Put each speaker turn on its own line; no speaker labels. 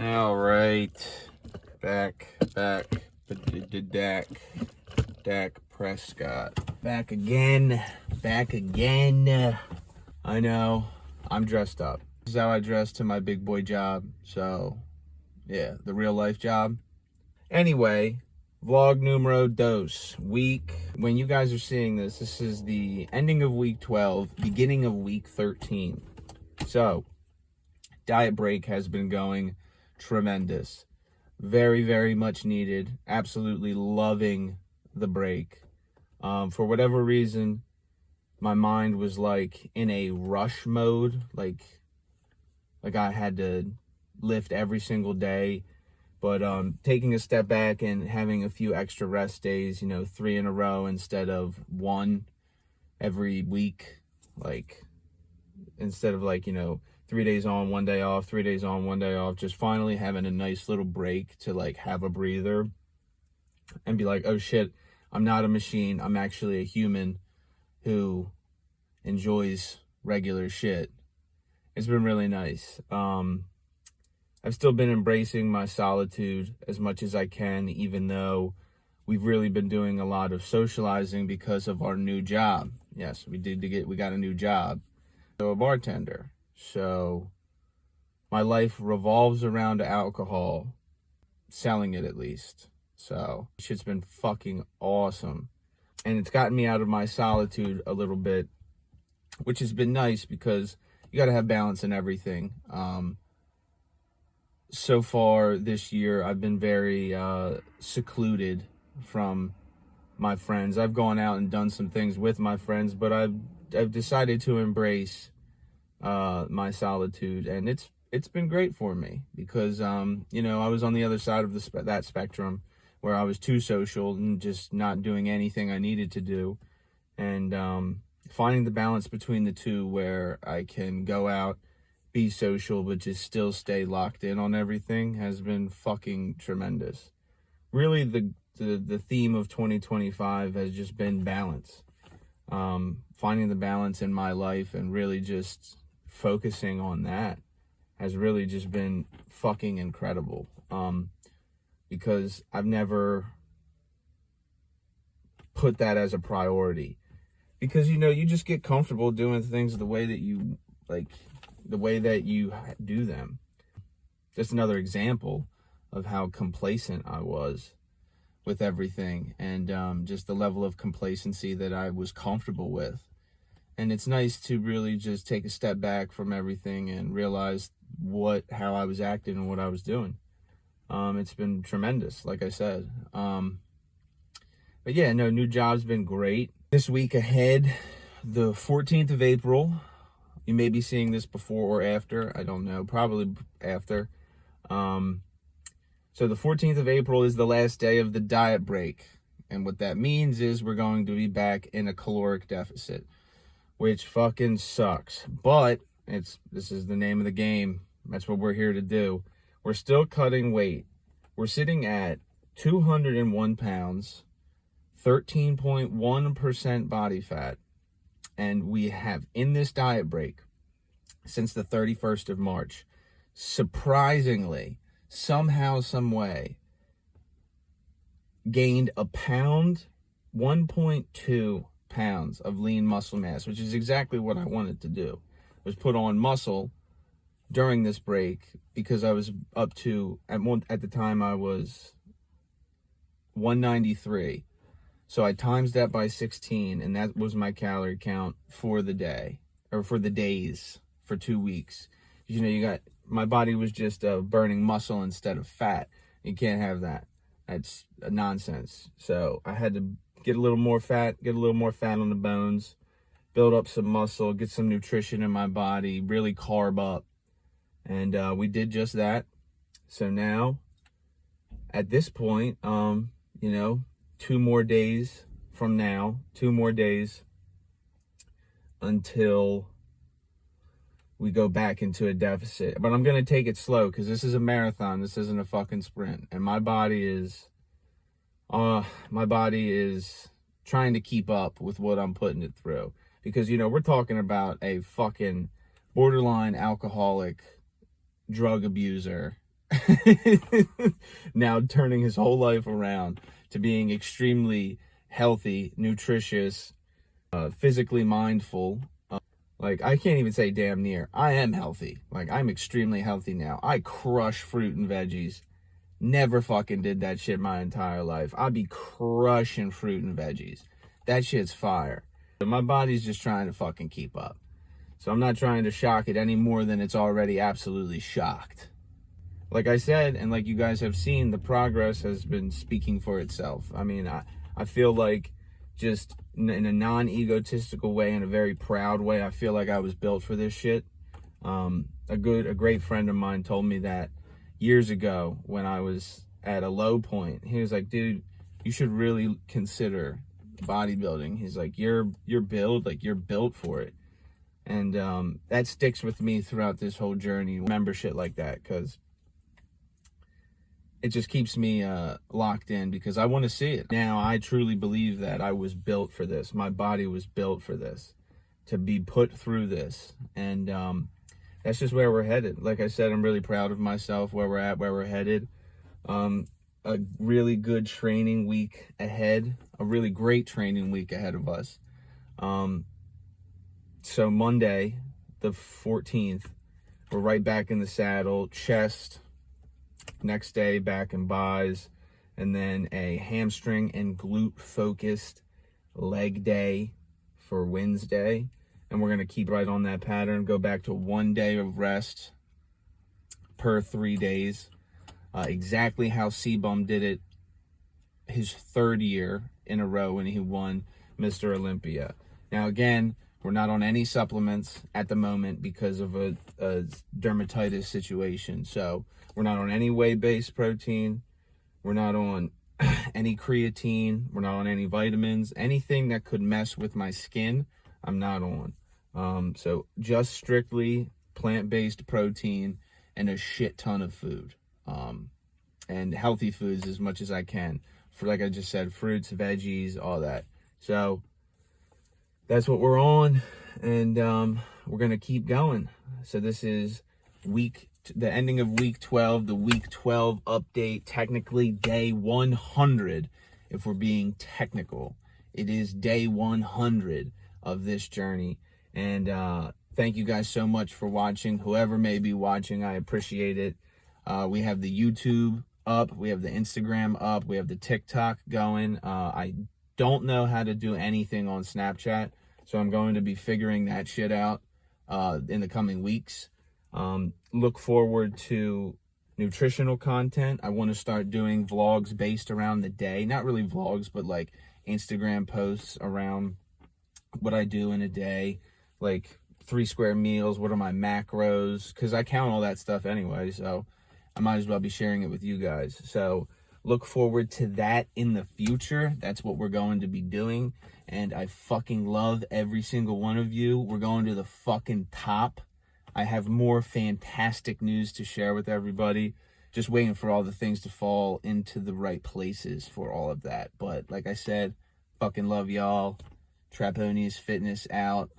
All right, back, Dak Prescott, back again. I know, I'm dressed up. This is how I dress to my big boy job. So, yeah, the real life job. Anyway, vlog numero dos. When you guys are seeing this, this is the ending of week 12, beginning of week 13. So, diet break has been going tremendous. Very, very much needed. Absolutely loving the break. For whatever reason, my mind was like in a rush mode. Like I had to lift every single day. But taking a step back and having a few extra rest days, 3 in a row instead of 1 every week. Like, instead of 3 days on, 1 day off, 3 days on, 1 day off, just finally having a nice little break to have a breather and be like, oh shit, I'm not a machine. I'm actually a human who enjoys regular shit. It's been really nice. I've still been embracing my solitude as much as I can, even though we've really been doing a lot of socializing because of our new job. Yes, we got a new job. So a bartender. So my life revolves around alcohol, selling it at least. So shit's been fucking awesome. And it's gotten me out of my solitude a little bit, which has been nice because you got to have balance in everything. So far this year, I've been very secluded from my friends. I've gone out and done some things with my friends, but I've decided to embrace my solitude, and it's been great for me because I was on the other side of that spectrum where I was too social and just not doing anything I needed to do, and finding the balance between the two where I can go out, be social, but just still stay locked in on everything has been fucking tremendous. Really, the theme of 2025 has just been balance. Finding the balance in my life and really just focusing on that has really just been fucking incredible. Because I've never put that as a priority. Because, you just get comfortable doing things the way that you do them. Just another example of how complacent I was with everything, and just the level of complacency that I was comfortable with. And it's nice to really just take a step back from everything and realize how I was acting and what I was doing. It's been tremendous, like I said. But yeah, no, new job's been great. This week ahead, the 14th of April, you may be seeing this before or after. I don't know. Probably after. So the 14th of April is the last day of the diet break. And what that means is we're going to be back in a caloric deficit, which fucking sucks. But this is the name of the game. That's what we're here to do. We're still cutting weight. We're sitting at 201 pounds, 13.1% body fat. And we have, in this diet break, since the 31st of March, surprisingly, somehow, some way, gained a pound, 1.2 pounds of lean muscle mass, which is exactly what I wanted to do, was put on muscle during this break, because I was up to, at the time I was 193. So I times that by 16, and that was my calorie count for the day, or for the days, for 2 weeks. My body was just burning muscle instead of fat. You can't have that. That's nonsense. So I had to get a little more fat on the bones, build up some muscle, get some nutrition in my body, really carb up. And we did just that. So now, at this point, 2 more days from now, 2 more days until we go back into a deficit. But I'm going to take it slow because this is a marathon. This isn't a fucking sprint. And my body is trying to keep up with what I'm putting it through. Because, we're talking about a fucking borderline alcoholic, drug abuser, now turning his whole life around to being extremely healthy, nutritious, physically mindful. Like, I can't even say damn near. I am healthy. Like, I'm extremely healthy now. I crush fruit and veggies. Never fucking did that shit my entire life. I'd be crushing fruit and veggies. That shit's fire. But my body's just trying to fucking keep up. So I'm not trying to shock it any more than it's already absolutely shocked. Like I said, and like you guys have seen, the progress has been speaking for itself. I mean, I feel like, just in a non-egotistical way, in a very proud way, I feel like I was built for this shit. A great friend of mine told me that years ago when I was at a low point. He was like, dude, you should really consider bodybuilding. He's like, you're built for it. And that sticks with me throughout this whole journey. Remember shit like that, because it just keeps me locked in, because I want to see it. Now, I truly believe that I was built for this. My body was built for this, to be put through this. And that's just where we're headed. Like I said, I'm really proud of myself, where we're at, where we're headed. A really good training week ahead. A really great training week ahead of us. So Monday, the 14th, we're right back in the saddle. Chest. Next day, back in buys, and then a hamstring and glute focused leg day for Wednesday. And we're going to keep right on that pattern, go back to 1 day of rest per 3 days. Exactly how C-Bum did it his third year in a row when he won Mr. Olympia. Now, again, we're not on any supplements at the moment because of a dermatitis situation. So we're not on any whey-based protein. We're not on any creatine. We're not on any vitamins. Anything that could mess with my skin, I'm not on. So just strictly plant-based protein and a shit ton of food. And healthy foods as much as I can. For, like I just said, fruits, veggies, all that. So that's what we're on, and we're going to keep going. So this is the ending of week 12, the week 12 update, technically day 100, if we're being technical. It is day 100 of this journey, and thank you guys so much for watching. Whoever may be watching, I appreciate it. We have the YouTube up, we have the Instagram up, we have the TikTok going. I don't know how to do anything on Snapchat, so I'm going to be figuring that shit out in the coming weeks. Look forward to nutritional content. I want to start doing vlogs based around the day. Not really vlogs, but like Instagram posts around what I do in a day. Like 3 square meals, what are my macros? Because I count all that stuff anyway, so I might as well be sharing it with you guys. So look forward to that in the future. That's what we're going to be doing. And I fucking love every single one of you. We're going to the fucking top. I have more fantastic news to share with everybody. Just waiting for all the things to fall into the right places for all of that. But like I said, fucking love y'all. Traponius Fitness out.